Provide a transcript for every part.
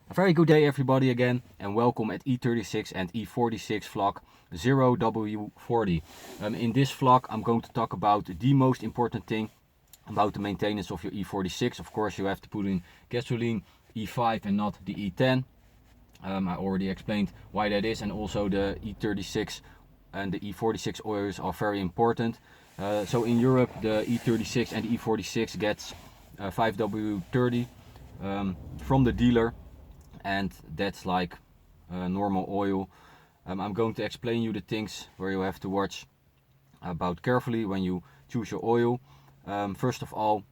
A very good day everybody again, and welcome at E36 and E46 vlog 0W-40. In this vlog I'm going to talk about the most important thing about the maintenance of your E46. Of course you have to put in gasoline E5 and not the E10. I already explained why that is, and also the E36 and the E46 oils are very important. So in Europe the E36 and the E46 gets 5W-30 from the dealer, and that's like normal oil. I'm going to explain you the things where you have to watch about carefully when you choose your oil. First of all,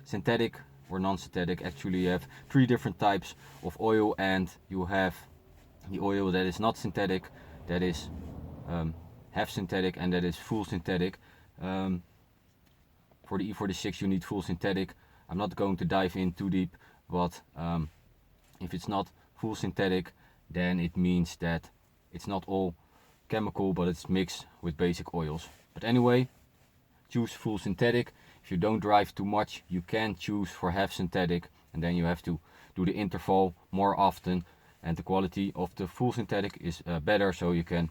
synthetic or non-synthetic. Actually you have three different types of oil, and you have the oil that is not synthetic, that is half synthetic, and that is full synthetic. For the E46 you need full synthetic. I'm not going to dive in too deep, but if it's not full synthetic, then it means that it's not all chemical, but it's mixed with basic oils. But anyway, choose full synthetic. If you don't drive too much, you can choose for half synthetic, and then you have to do the interval more often, and the quality of the full synthetic is better, so you can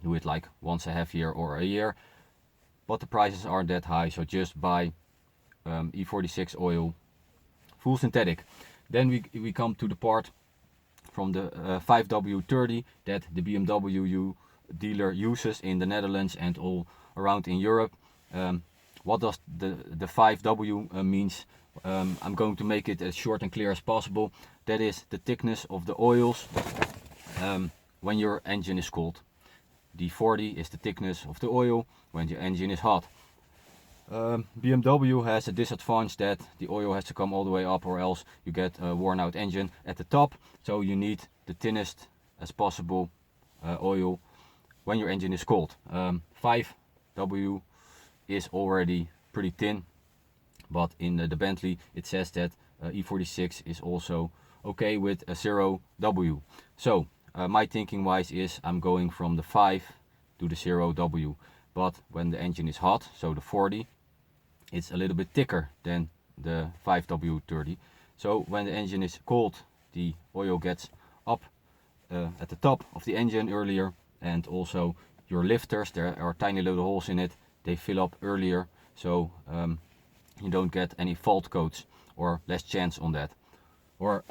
do it like once a half year or a year. But the prices aren't that high, so just buy E46 oil full synthetic. Then we come to the part from the 5W-30 that the BMW dealer uses in the Netherlands and all around in Europe. What does the 5W means? I'm going to make it as short and clear as possible. That is the thickness of the oils when your engine is cold. The 40 is the thickness of the oil when your engine is hot. BMW has a disadvantage that the oil has to come all the way up, or else you get a worn out engine at the top. So you need the thinnest as possible oil when your engine is cold. 5W is already pretty thin, but in the Bentley it says that E46 is also okay with a 0W. So my thinking wise is I'm going from the 5 to the 0W. But when the engine is hot, so the 40, it's a little bit thicker than the 5W-30. So when the engine is cold, the oil gets up at the top of the engine earlier, and also your lifters, there are tiny little holes in it, they fill up earlier, so you don't get any fault codes or less chance on that. Or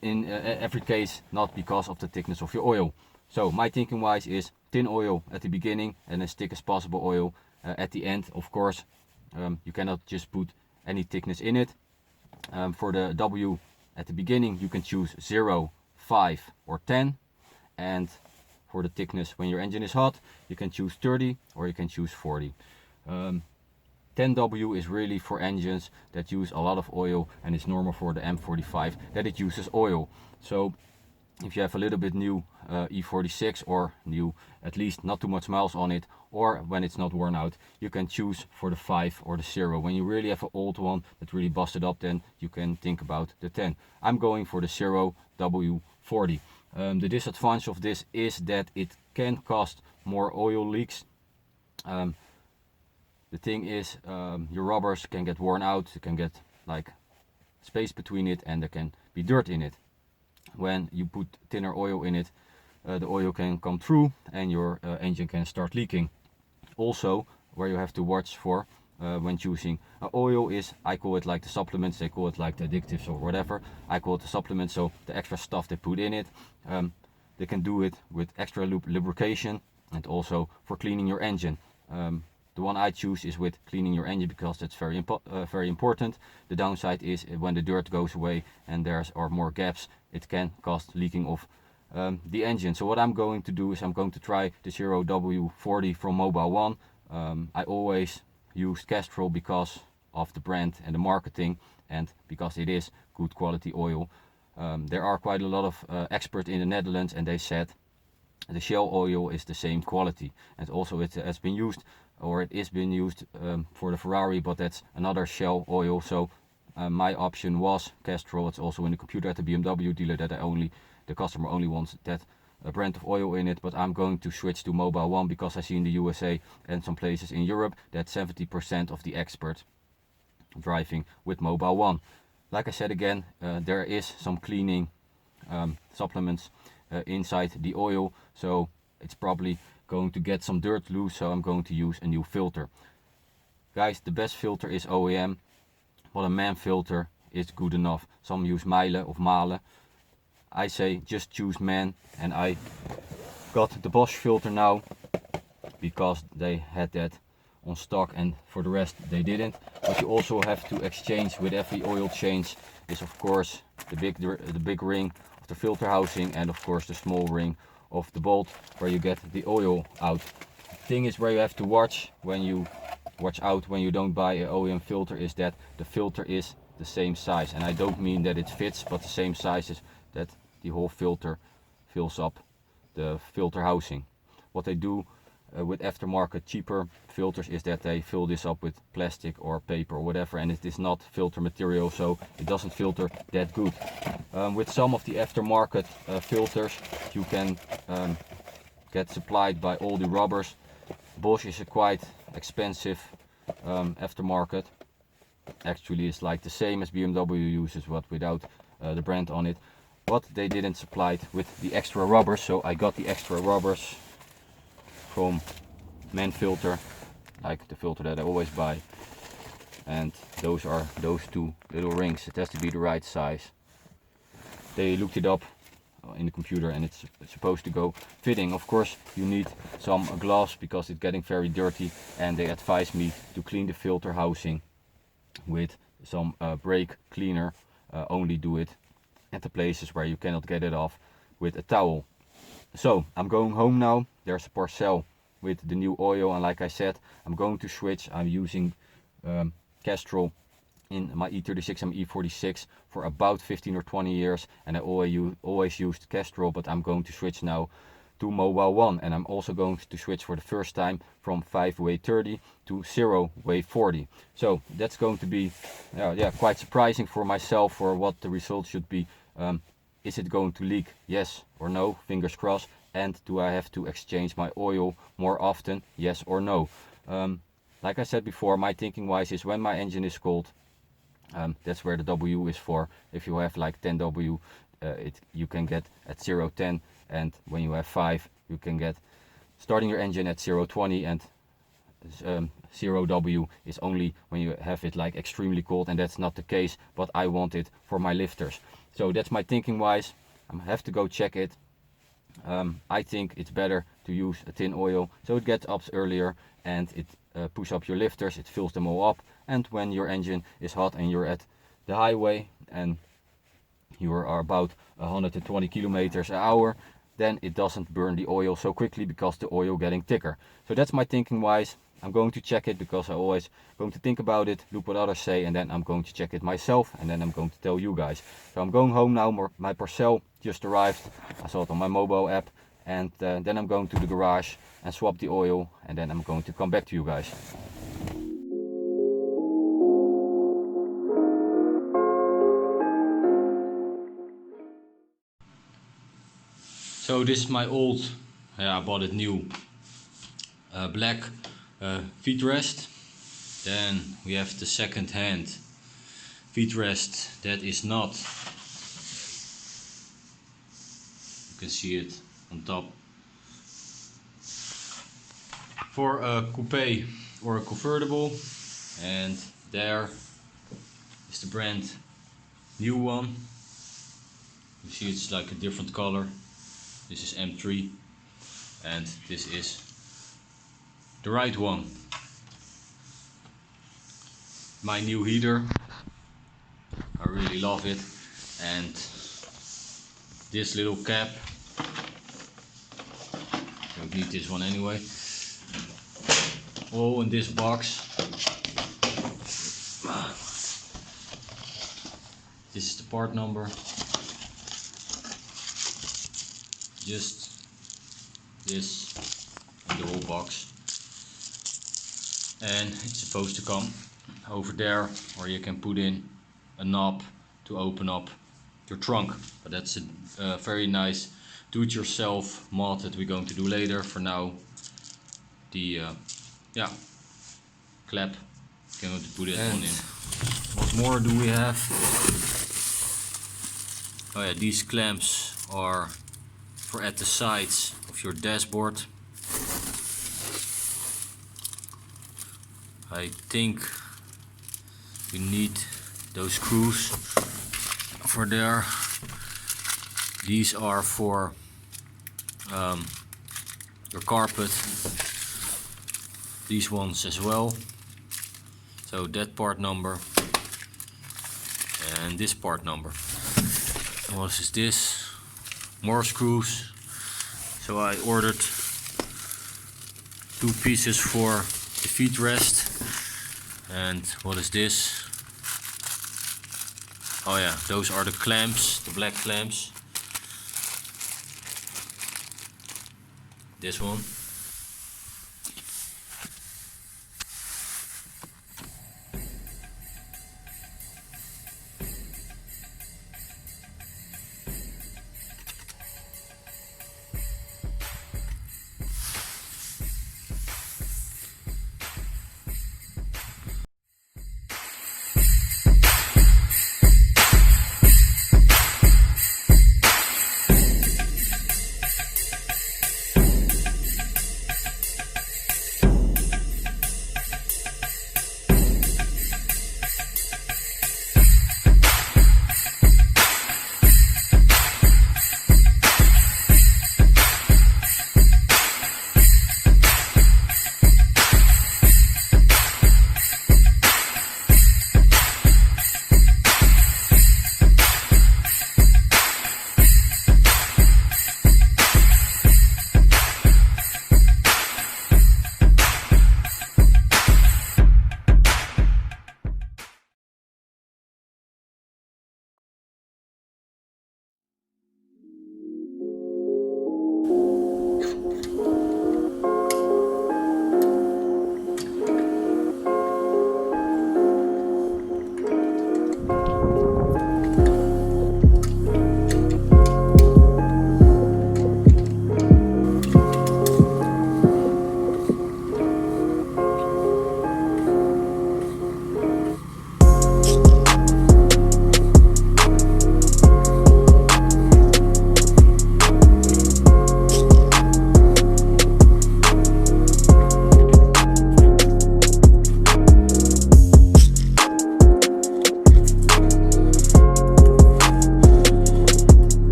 in every case, not because of the thickness of your oil. So my thinking wise is thin oil at the beginning and as thick as possible oil at the end. Of course, you cannot just put any thickness in it. For the W at the beginning you can choose 0, 5 or 10, and for the thickness when your engine is hot you can choose 30 or you can choose 40. 10W is really for engines that use a lot of oil, and it's normal for the M45 that it uses oil. So if you have a little bit new E46, or new, at least not too much miles on it, or when it's not worn out, you can choose for the 5 or the 0. When you really have an old one that really busted up, then you can think about the 10. I'm going for the 0W-40. The disadvantage of this is that it can cause more oil leaks. The thing is, your rubbers can get worn out, you can get like space between it, and there can be dirt in it. When you put thinner oil in it, the oil can come through and your engine can start leaking. Also, where you have to watch for when choosing oil is, I call it like the supplements, they call it like the additives or whatever. I call it the supplements, so the extra stuff they put in it. They can do it with extra lubrication and also for cleaning your engine. The one I choose is with cleaning your engine because that's very important. The downside is when the dirt goes away and there are more gaps, it can cause leaking of the engine. So what I'm going to do is I'm going to try the 0W-40 from Mobil 1. I always used Castrol because of the brand and the marketing, and because it is good quality oil. There are quite a lot of experts in the Netherlands, and they said the Shell oil is the same quality, and also it has been used, or it is being used for the Ferrari, but that's another Shell oil. So my option was Castrol. It's also in the computer at the BMW dealer that the customer only wants that brand of oil in it. But I'm going to switch to Mobil 1 because I see in the USA and some places in Europe that 70% of the experts driving with Mobil 1. like I said again, there is some cleaning supplements inside the oil, so it's probably going to get some dirt loose, so I'm going to use a new filter. Guys, the best filter is OEM, but a man filter is good enough. Some use Miele of Male. I say just choose man, and I got the Bosch filter now because they had that on stock, and for the rest they didn't. What you also have to exchange with every oil change is of course the big ring of the filter housing, and of course the small ring of the bolt where you get the oil out. Thing is where you have to watch out when you don't buy an OEM filter is that the filter is the same size, and I don't mean that it fits, but the same size is that the whole filter fills up the filter housing. What they do with aftermarket cheaper filters is that they fill this up with plastic or paper or whatever, and it is not filter material, so it doesn't filter that good. With some of the aftermarket filters you can get supplied by all the rubbers. Bosch is a quite expensive aftermarket. Actually it's like the same as BMW uses, but without the brand on it. But they didn't supply it with the extra rubbers, so I got the extra rubbers from man filter, like the filter that I always buy, and those are those two little rings. It has to be the right size. They looked it up in the computer and it's supposed to go fitting. Of course you need some gloves because it's getting very dirty, and they advised me to clean the filter housing with some brake cleaner. Only do it at the places where you cannot get it off with a towel. So I'm going home now. There's a parcel with the new oil, and like I said, I'm going to switch. I'm using Castrol in my E36 and E46 for about 15 or 20 years, and I always used Castrol, but I'm going to switch now to Mobil 1, and I'm also going to switch for the first time from 5W-30 to 0W-40. So that's going to be quite surprising for myself for what the results should be. Is it going to leak? Yes or no? Fingers crossed. And do I have to exchange my oil more often? Yes or no? Like I said before, my thinking wise is when my engine is cold, that's where the W is for. If you have like 10W, you can get at 0.10, and when you have 5, you can get starting your engine at 0.20, and 0W is only when you have it like extremely cold, and that's not the case, but I want it for my lifters. So that's my thinking wise. I have to go check it. I think it's better to use a tin oil, so it gets up earlier and it pushes up your lifters, it fills them all up, and when your engine is hot and you're at the highway and you are about 120 kilometers an hour, then it doesn't burn the oil so quickly because the oil getting thicker. So that's my thinking wise. I'm going to check it because I always going to think about it, look what others say, and then I'm going to check it myself, and then I'm going to tell you guys. So I'm going home now. My parcel just arrived. I saw it on my mobile app, and then I'm going to the garage and swap the oil, and then I'm going to come back to you guys. So this is my old, I bought it new, black footrest. Then we have the second hand footrest that is not, you can see it on top, for a coupe or a convertible, and there is the brand new one. You see it's like a different color. This is M3 and this is the right one. My new heater, I really love it, and this little cap, don't need this one anyway, all in this box. This is the part number, just this in the whole box, and it's supposed to come over there, or you can put in a knob to open up your trunk, but that's a very nice do-it-yourself mod that we're going to do later. For now, the clap, I'm going to put it on in. What more do we have? Oh yeah, these clamps are for at the sides of your dashboard. I think you need those screws for there. These are for your carpet. These ones as well. So that part number and this part number. And what is this? More screws. So I ordered 2 pieces for the feet rest. And what is this? Oh yeah, those are the clamps, the black clamps. This one.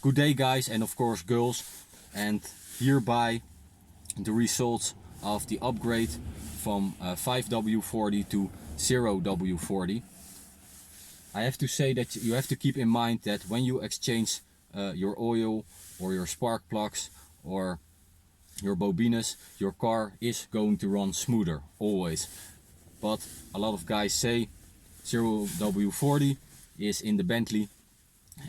Good day guys, and of course girls, and hereby the results of the upgrade from 5W-40 to 0W-40. I have to say that you have to keep in mind that when you exchange your oil or your spark plugs or your bobines, your car is going to run smoother, always. But a lot of guys say 0W-40 is in the Bentley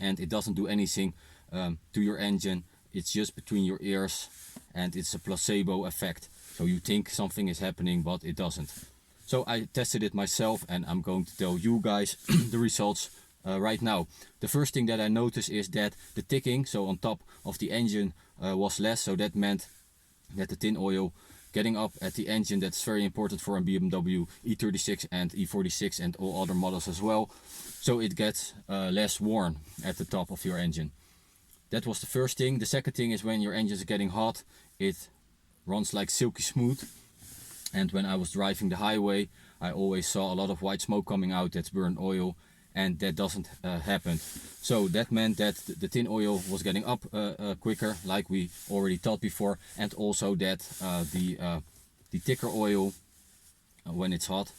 and it doesn't do anything to your engine. It's just between your ears, and it's a placebo effect. So you think something is happening, but it doesn't. So I tested it myself, and I'm going to tell you guys the results right now. The first thing that I noticed is that the ticking, so on top of the engine, was less. So that meant that the tin oil getting up at the engine, that's very important for a BMW E36 and E46 and all other models as well. So it gets less worn at the top of your engine. That was the first thing. The second thing is when your engine is getting hot, it runs like silky smooth. And when I was driving the highway, I always saw a lot of white smoke coming out. That's burnt oil, and that doesn't happen. So that meant that the tin oil was getting up quicker, like we already thought before, and also that the thicker oil, when it's hot,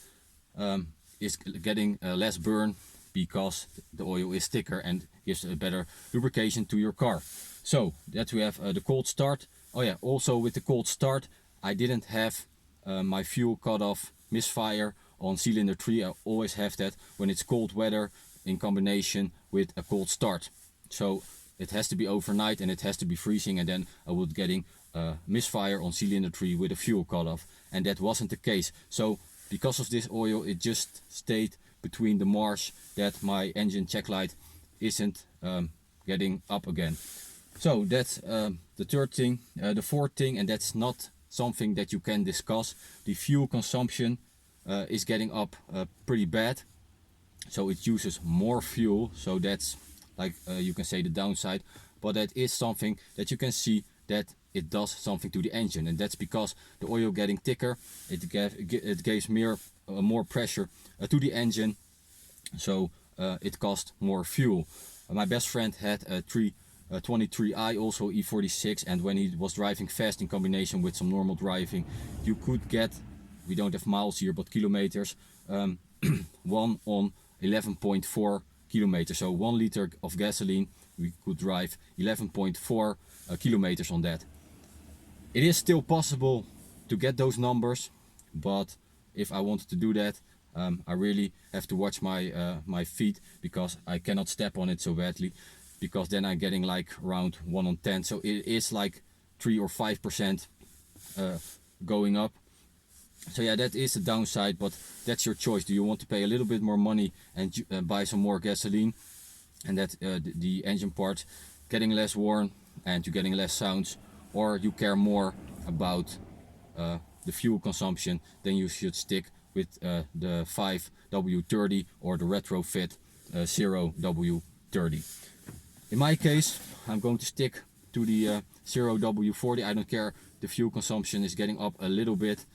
is getting less burn, because the oil is thicker and gives a better lubrication to your car. So that we have the cold start. Oh yeah, also with the cold start, I didn't have my fuel cutoff misfire on cylinder 3. I always have that when it's cold weather in combination with a cold start. So it has to be overnight and it has to be freezing, and then I would getting misfire on cylinder 3 with a fuel cutoff, and that wasn't the case. So because of this oil, it just stayed between the marsh that my engine check light isn't getting up again. So that's the third thing. The fourth thing, and that's not something that you can discuss, the fuel consumption is getting up pretty bad. So it uses more fuel, so that's like you can say the downside, but that is something that you can see that it does something to the engine, and that's because the oil getting thicker, it gives more pressure to the engine, so it costs more fuel. My best friend had a 323i, also E46, and when he was driving fast in combination with some normal driving, you could get, we don't have miles here but kilometers, 1 on 11.4 kilometers. So 1 liter of gasoline, we could drive 11.4 kilometers on that. It is still possible to get those numbers, but if I wanted to do that, I really have to watch my feet, because I cannot step on it so badly, because then I'm getting like around 1 on 10. So it is like 3 or 5% going up. So yeah, that is the downside, but that's your choice. Do you want to pay a little bit more money and buy some more gasoline, and that the engine part getting less worn and you're getting less sounds, or you care more about the fuel consumption, then you should stick with the 5W-30 or the retrofit 0W-30. In my case, I'm going to stick to the 0W-40. I don't care, the fuel consumption is getting up a little bit.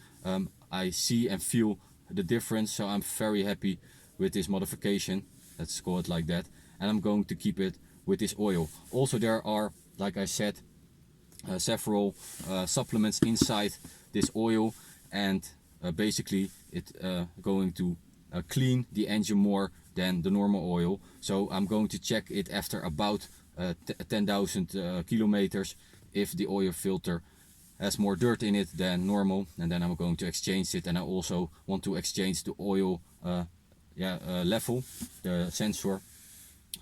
I see and feel the difference, so I'm very happy with this modification, let's call it like that, and I'm going to keep it with this oil. Also, there are, like I said, several supplements inside this oil, and basically it's going to clean the engine more than the normal oil. So I'm going to check it after about 10,000 kilometers if the oil filter has more dirt in it than normal, and then I'm going to exchange it. And I also want to exchange the oil level, the sensor,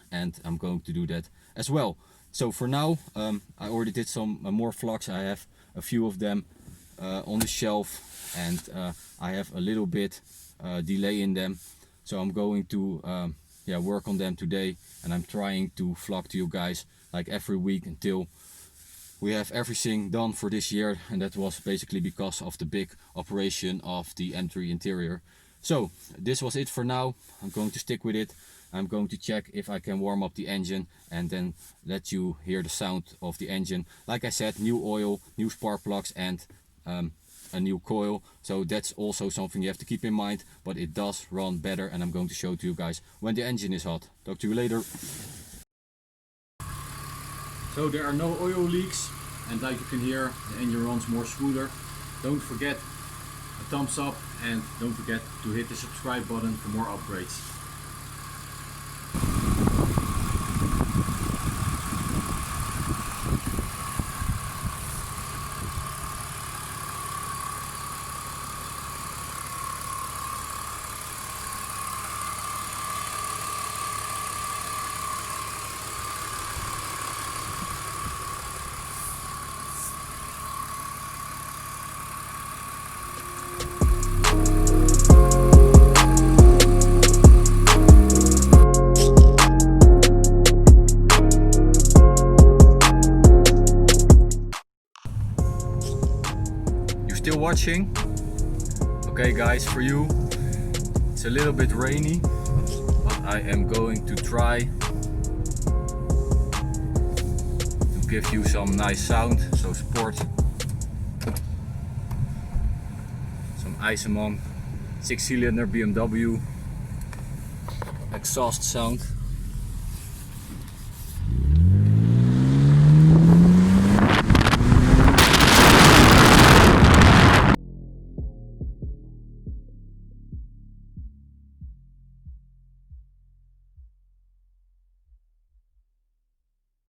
and I'm going to do that as well. So for now, I already did some more vlogs. I have a few of them on the shelf, and I have a little bit delay in them, so I'm going to work on them today, and I'm trying to vlog to you guys like every week until we have everything done for this year. And that was basically because of the big operation of the entry interior. So this was it for now. I'm going to stick with it. I'm going to check if I can warm up the engine and then let you hear the sound of the engine. Like I said, new oil, new spark plugs, and a new coil. So that's also something you have to keep in mind, but it does run better, and I'm going to show it to you guys when the engine is hot. Talk to you later. So there are no oil leaks, and like you can hear, the engine runs more smoother. Don't forget a thumbs up, and don't forget to hit the subscribe button for more upgrades. still watching. Okay guys, for you it's a little bit rainy, but I am going to try to give you some nice sound. So sport, some Ice Among 6-cylinder BMW exhaust sound.